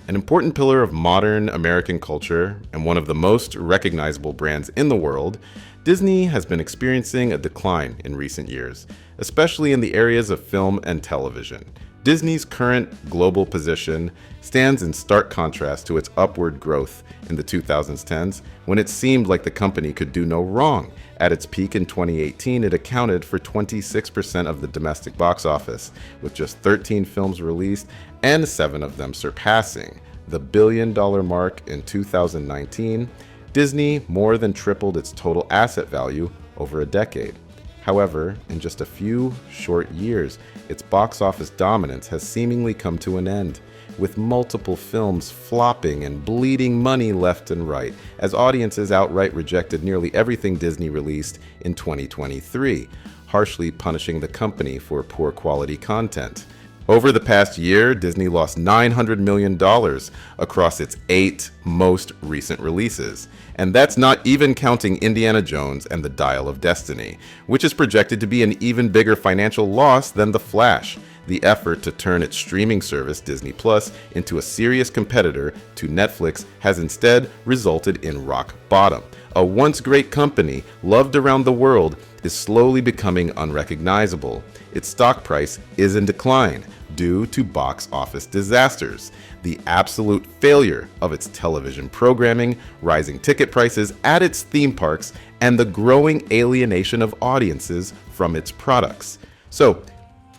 An important pillar of modern American culture and one of the most recognizable brands in the world, Disney has been experiencing a decline in recent years, especially in the areas of film and television. Disney's current global position stands in stark contrast to its upward growth in the 2010s, when it seemed like the company could do no wrong. At its peak in 2018, it accounted for 26% of the domestic box office, with just 13 films released and 7 of them surpassing the billion-dollar mark in 2019. Disney more than tripled its total asset value over a decade. However, in just a few short years, its box office dominance has seemingly come to an end, with multiple films flopping and bleeding money left and right, as audiences outright rejected nearly everything Disney released in 2023, harshly punishing the company for poor quality content. Over the past year, Disney lost $900 million across its 8 most recent releases. And that's not even counting Indiana Jones and the Dial of Destiny, which is projected to be an even bigger financial loss than The Flash. The effort to turn its streaming service, Disney Plus, into a serious competitor to Netflix has instead resulted in rock bottom. A once great company, loved around the world, is slowly becoming unrecognizable. Its stock price is in decline due to box office disasters, the absolute failure of its television programming, rising ticket prices at its theme parks, and the growing alienation of audiences from its products. So,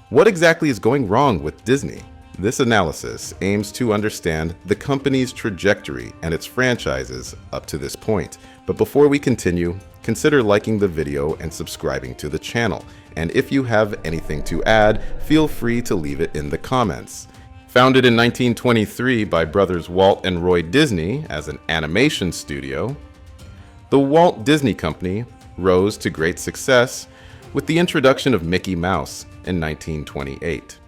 what exactly is going wrong with Disney? This analysis aims to understand the company's trajectory and its franchises up to this point. But before we continue, consider liking the video and subscribing to the channel. And if you have anything to add, feel free to leave it in the comments. Founded in 1923 by brothers Walt and Roy Disney as an animation studio, the Walt Disney Company rose to great success with the introduction of Mickey Mouse in 1928.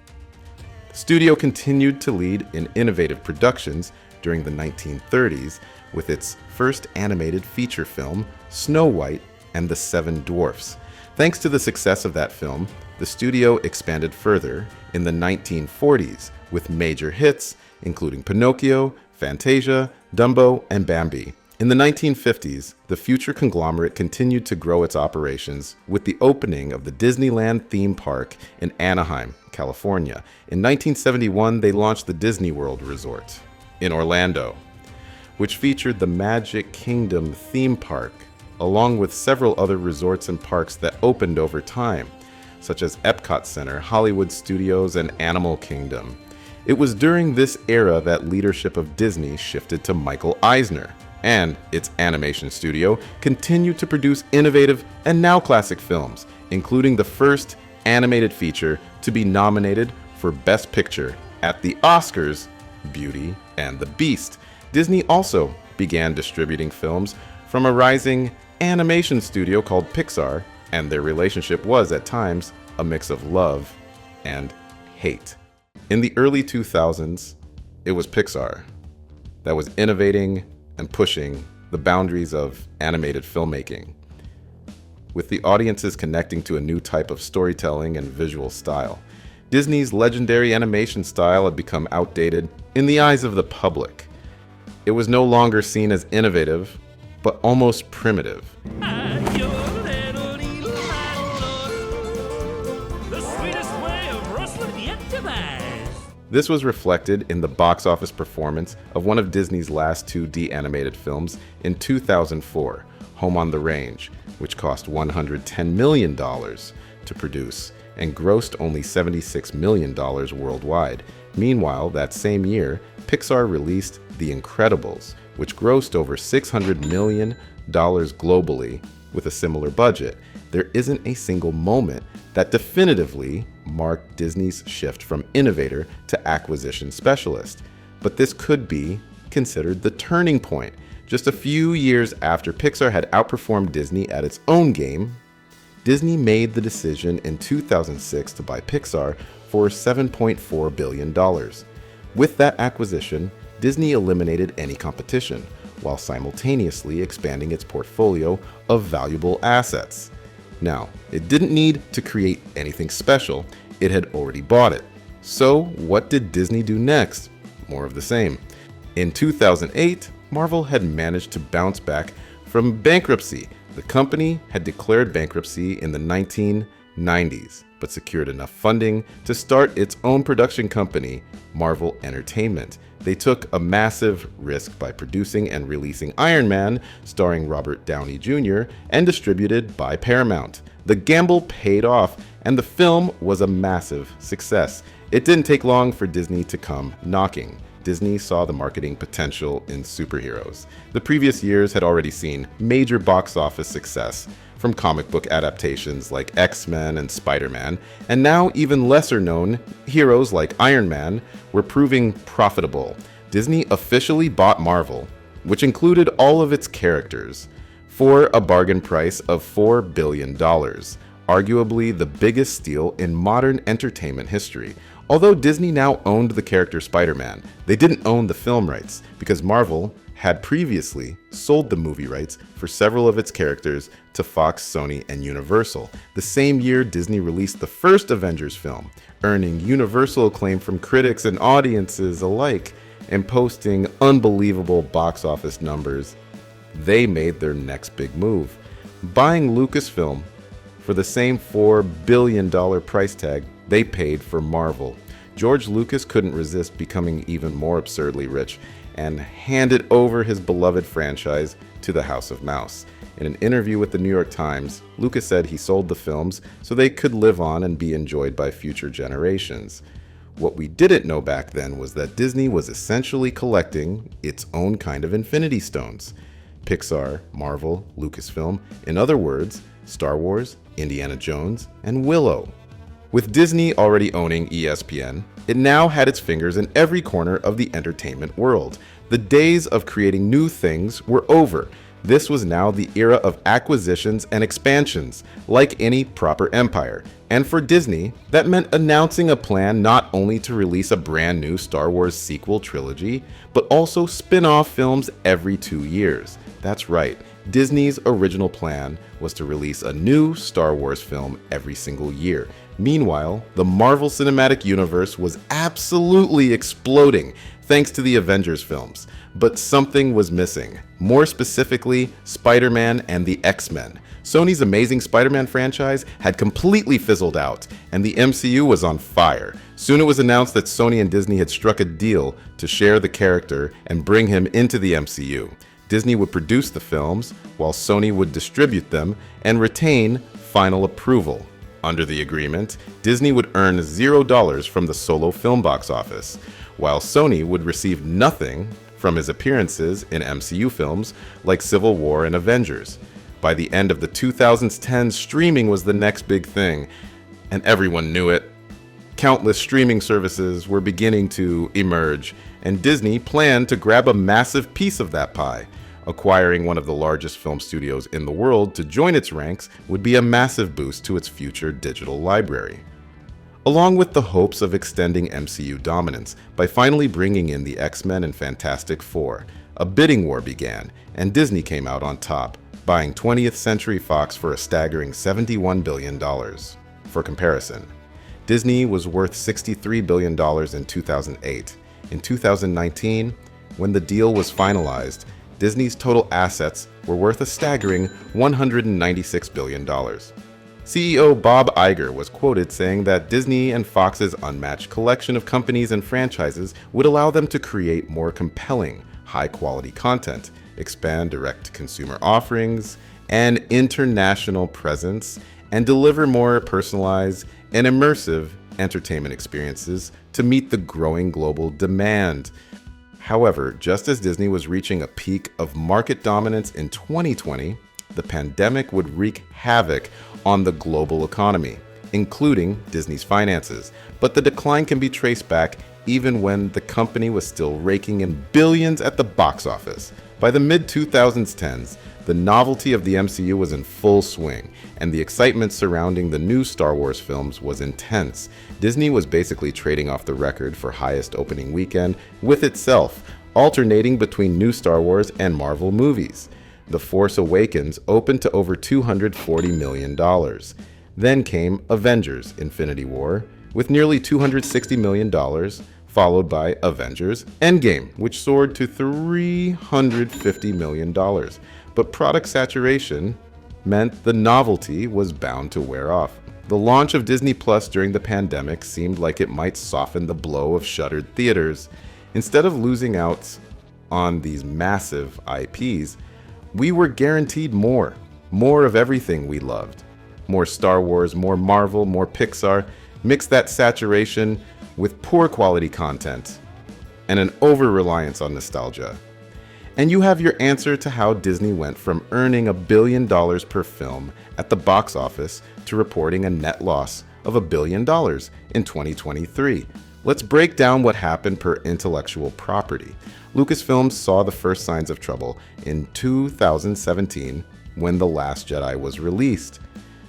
The studio continued to lead in innovative productions during the 1930s with its first animated feature film, Snow White and the Seven Dwarfs. Thanks to the success of that film, the studio expanded further in the 1940s with major hits including Pinocchio, Fantasia, Dumbo, and Bambi. In the 1950s, the future conglomerate continued to grow its operations with the opening of the Disneyland theme park in Anaheim, California. In 1971, they launched the Disney World Resort in Orlando, which featured the Magic Kingdom theme park, along with several other resorts and parks that opened over time, such as Epcot Center, Hollywood Studios, and Animal Kingdom. It was during this era that leadership of Disney shifted to Michael Eisner, and its animation studio continued to produce innovative and now classic films, including the first animated feature to be nominated for Best Picture at the Oscars, Beauty and the Beast. Disney also began distributing films from a rising animation studio called Pixar, and their relationship was at times a mix of love and hate. In the early 2000s, it was Pixar that was innovating and pushing the boundaries of animated filmmaking, with the audiences connecting to a new type of storytelling and visual style. Disney's legendary animation style had become outdated in the eyes of the public. It was no longer seen as innovative, but almost primitive. This was reflected in the box office performance of one of Disney's last 2D animated films in 2004, Home on the Range, which cost $110 million to produce and grossed only $76 million worldwide. Meanwhile, that same year, Pixar released The Incredibles, which grossed over $600 million globally with a similar budget. There isn't a single moment that definitively marked Disney's shift from innovator to acquisition specialist. But this could be considered the turning point. Just a few years after Pixar had outperformed Disney at its own game, Disney made the decision in 2006 to buy Pixar for $7.4 billion. With that acquisition, Disney eliminated any competition, while simultaneously expanding its portfolio of valuable assets. Now, it didn't need to create anything special, it had already bought it. So what did Disney do next? More of the same. In 2008, Marvel had managed to bounce back from bankruptcy. The company had declared bankruptcy in the 1990s, but secured enough funding to start its own production company, Marvel Entertainment. They took a massive risk by producing and releasing Iron Man, starring Robert Downey Jr., and distributed by Paramount. The gamble paid off, and the film was a massive success. It didn't take long for Disney to come knocking. Disney saw the marketing potential in superheroes. The previous years had already seen major box office success from comic book adaptations like X-Men and Spider-Man, and now even lesser-known heroes like Iron Man were proving profitable. Disney officially bought Marvel, which included all of its characters, for a bargain price of $4 billion, arguably the biggest steal in modern entertainment history. Although Disney now owned the character Spider-Man, they didn't own the film rights because Marvel had previously sold the movie rights for several of its characters to Fox, Sony, and Universal. The same year, Disney released the first Avengers film, earning universal acclaim from critics and audiences alike, and posting unbelievable box office numbers. They made their next big move, buying Lucasfilm for the same $4 billion price tag they paid for Marvel. George Lucas couldn't resist becoming even more absurdly rich and handed over his beloved franchise to the House of Mouse. In an interview with the New York Times, Lucas said he sold the films so they could live on and be enjoyed by future generations. What we didn't know back then was that Disney was essentially collecting its own kind of Infinity Stones. Pixar, Marvel, Lucasfilm, in other words, Star Wars, Indiana Jones, and Willow. With Disney already owning ESPN, it now had its fingers in every corner of the entertainment world. The days of creating new things were over. This was now the era of acquisitions and expansions, like any proper empire. And for Disney, that meant announcing a plan not only to release a brand new Star Wars sequel trilogy, but also spin-off films every 2 years. That's right, Disney's original plan was to release a new Star Wars film every single year. Meanwhile, the Marvel Cinematic Universe was absolutely exploding thanks to the Avengers films. But something was missing. More specifically, Spider-Man and the X-Men. Sony's Amazing Spider-Man franchise had completely fizzled out, and the MCU was on fire. Soon it was announced that Sony and Disney had struck a deal to share the character and bring him into the MCU. Disney would produce the films, while Sony would distribute them and retain final approval. Under the agreement, Disney would earn $0 from the solo film box office, while Sony would receive nothing from his appearances in MCU films like Civil War and Avengers. By the end of the 2010s, streaming was the next big thing, and everyone knew it. Countless streaming services were beginning to emerge, and Disney planned to grab a massive piece of that pie. Acquiring one of the largest film studios in the world to join its ranks would be a massive boost to its future digital library. Along with the hopes of extending MCU dominance by finally bringing in the X-Men and Fantastic Four, a bidding war began, and Disney came out on top, buying 20th Century Fox for a staggering $71 billion. For comparison, Disney was worth $63 billion in 2008. In 2019, when the deal was finalized, Disney's total assets were worth a staggering $196 billion. CEO Bob Iger was quoted saying that Disney and Fox's unmatched collection of companies and franchises would allow them to create more compelling, high-quality content, expand direct-to-consumer offerings, and international presence, and deliver more personalized and immersive entertainment experiences to meet the growing global demand. However, just as Disney was reaching a peak of market dominance in 2020, the pandemic would wreak havoc on the global economy, including Disney's finances. But the decline can be traced back even when the company was still raking in billions at the box office. By the mid-2010s, the novelty of the MCU was in full swing, and the excitement surrounding the new Star Wars films was intense. Disney was basically trading off the record for highest opening weekend with itself, alternating between new Star Wars and Marvel movies. The Force Awakens opened to over $240 million. Then came Avengers: Infinity War with nearly $260 million, followed by Avengers Endgame, which soared to $350 million. But product saturation meant the novelty was bound to wear off. The launch of Disney Plus during the pandemic seemed like it might soften the blow of shuttered theaters. Instead of losing out on these massive IPs, we were guaranteed more of everything we loved. More Star Wars, more Marvel, more Pixar. Mix that saturation with poor quality content and an over-reliance on nostalgia. And you have your answer to how Disney went from earning $1 billion per film at the box office to reporting a net loss of $1 billion in 2023. Let's break down what happened per intellectual property. Lucasfilm saw the first signs of trouble in 2017 when The Last Jedi was released.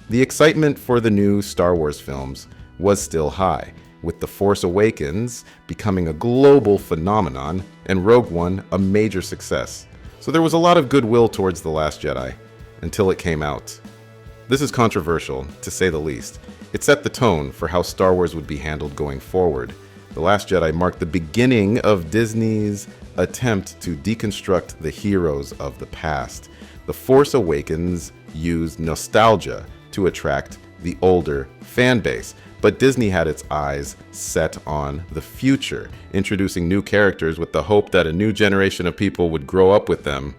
The excitement for the new Star Wars films was still high, with The Force Awakens becoming a global phenomenon and Rogue One a major success. So there was a lot of goodwill towards The Last Jedi until it came out. This is controversial, to say the least. It set the tone for how Star Wars would be handled going forward. The Last Jedi marked the beginning of Disney's attempt to deconstruct the heroes of the past. The Force Awakens used nostalgia to attract the older fan base, but Disney had its eyes set on the future, introducing new characters with the hope that a new generation of people would grow up with them.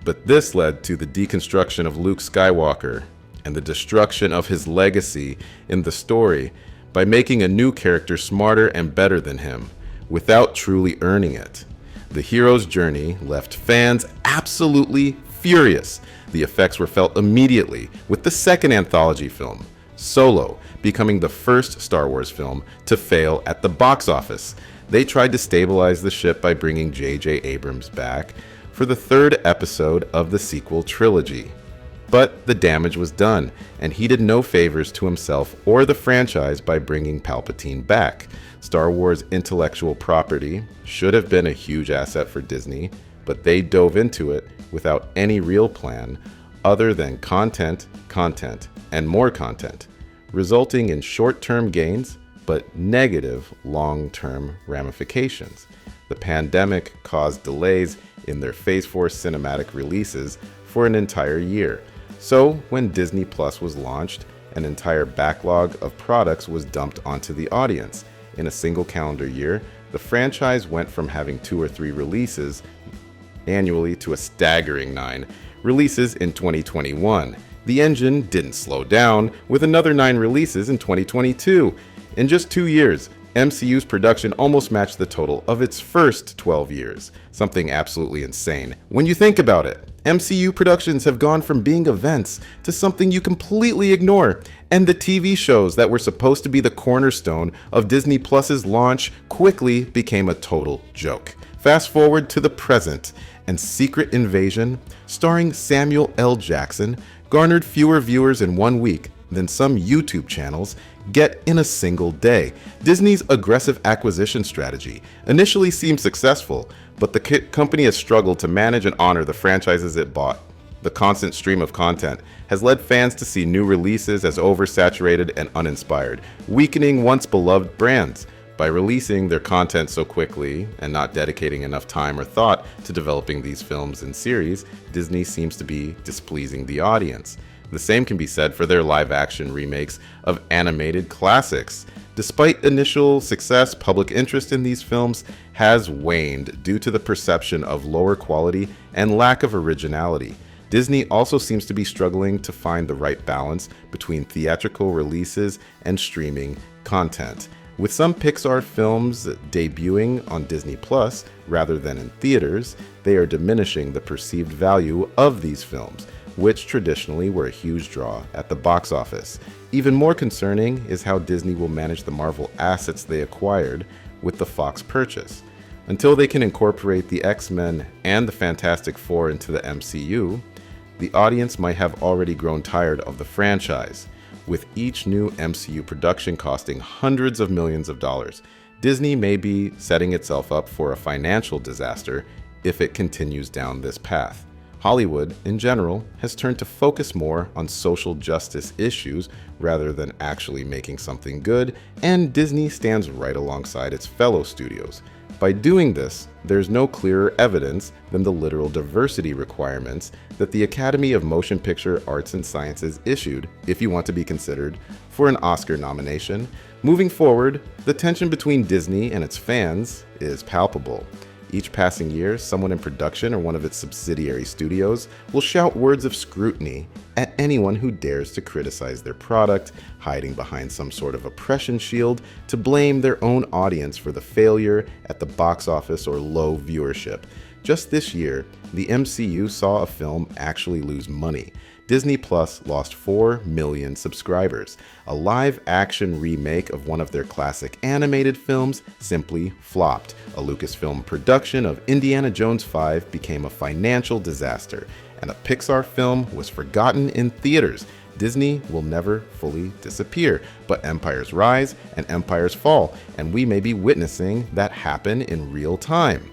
But this led to the deconstruction of Luke Skywalker and the destruction of his legacy in the story by making a new character smarter and better than him, without truly earning it. The hero's journey left fans absolutely furious. The effects were felt immediately with the second anthology film, Solo, becoming the first Star Wars film to fail at the box office. They tried to stabilize the ship by bringing J.J. Abrams back for the third episode of the sequel trilogy. But the damage was done, and he did no favors to himself or the franchise by bringing Palpatine back. Star Wars intellectual property should have been a huge asset for Disney, but they dove into it without any real plan other than content, and more content, resulting in short-term gains but negative long-term ramifications. The pandemic caused delays in their Phase 4 cinematic releases for an entire year. So when Disney Plus was launched, an entire backlog of products was dumped onto the audience. In a single calendar year, the franchise went from having 2 or 3 releases annually to a staggering 9 releases in 2021. The engine didn't slow down, with another 9 releases in 2022. In just 2 years, MCU's production almost matched the total of its first 12 years. Something absolutely insane when you think about it. MCU productions have gone from being events to something you completely ignore, and the TV shows that were supposed to be the cornerstone of Disney Plus's launch quickly became a total joke. Fast forward to the present, and Secret Invasion, starring Samuel L. Jackson, garnered fewer viewers in 1 week than some YouTube channels get in a single day. Disney's aggressive acquisition strategy initially seemed successful, but the company has struggled to manage and honor the franchises it bought. The constant stream of content has led fans to see new releases as oversaturated and uninspired, weakening once beloved brands. By releasing their content so quickly and not dedicating enough time or thought to developing these films and series, Disney seems to be displeasing the audience. The same can be said for their live-action remakes of animated classics. Despite initial success, public interest in these films has waned due to the perception of lower quality and lack of originality. Disney also seems to be struggling to find the right balance between theatrical releases and streaming content. With some Pixar films debuting on Disney Plus rather than in theaters, they are diminishing the perceived value of these films, which traditionally were a huge draw at the box office. Even more concerning is how Disney will manage the Marvel assets they acquired with the Fox purchase. Until they can incorporate the X-Men and the Fantastic Four into the MCU, the audience might have already grown tired of the franchise. With each new MCU production costing hundreds of millions of dollars, Disney may be setting itself up for a financial disaster if it continues down this path. Hollywood, in general, has turned to focus more on social justice issues rather than actually making something good, and Disney stands right alongside its fellow studios. By doing this, there's no clearer evidence than the literal diversity requirements that the Academy of Motion Picture Arts and Sciences issued if you want to be considered for an Oscar nomination. Moving forward, the tension between Disney and its fans is palpable. Each passing year, someone in production or one of its subsidiary studios will shout words of scrutiny at anyone who dares to criticize their product, hiding behind some sort of oppression shield to blame their own audience for the failure at the box office or low viewership. Just this year, the MCU saw a film actually lose money. Disney Plus lost 4 million subscribers. A live-action remake of one of their classic animated films simply flopped. A Lucasfilm production of Indiana Jones 5 became a financial disaster, and a Pixar film was forgotten in theaters. Disney will never fully disappear, but empires rise and empires fall, and we may be witnessing that happen in real time.